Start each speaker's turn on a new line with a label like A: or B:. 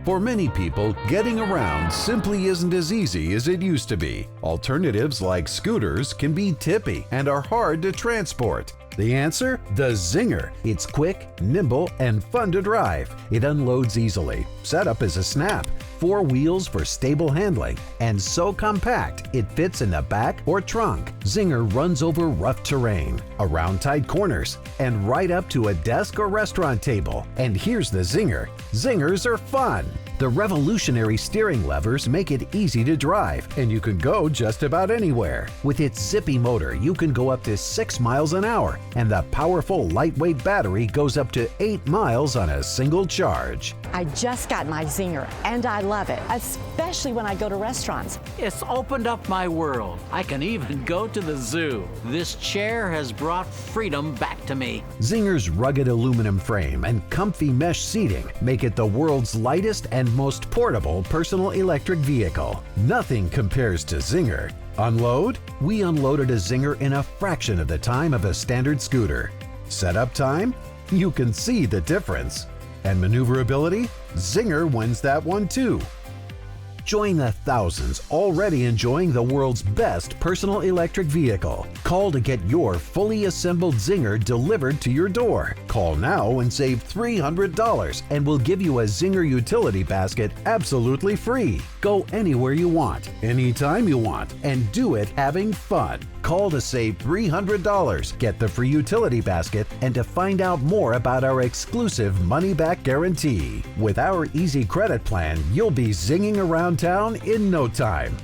A: For many people, getting around simply isn't as easy as it used to be. Alternatives like scooters can be tippy and are hard to transport. The answer? The Zinger. It's quick, nimble, and fun to drive. It unloads easily. Setup is a snap. 4 wheels for stable handling, and so compact it fits in the back or trunk. Zinger runs over rough terrain, around tight corners, and right up to a desk or restaurant table. And here's the Zinger. Zingers are fun. The revolutionary steering levers make it easy to drive, and you can go just about anywhere. With its zippy motor, you can go up to 6 miles an hour, and the powerful lightweight battery goes up to 8 miles on a single charge.
B: I just got my Zinger, and I love it, especially when I go to restaurants.
C: It's opened up my world. I can even go to the zoo. This chair has brought freedom back to me.
A: Zinger's rugged aluminum frame and comfy mesh seating make it the world's lightest and most portable personal electric vehicle. Nothing compares to Zinger. Unload? We unloaded a Zinger in a fraction of the time of a standard scooter. Setup time? You can see the difference. And maneuverability? Zinger wins that one too. Join the thousands already enjoying the world's best personal electric vehicle. Call to get your fully assembled Zinger delivered to your door. Call now and save $300, and we'll give you a Zinger utility basket absolutely free. Go anywhere you want, anytime you want, and do it having fun. Call to save $300, get the free utility basket, and to find out more about our exclusive money-back guarantee. With our easy credit plan, you'll be zinging around town in no time.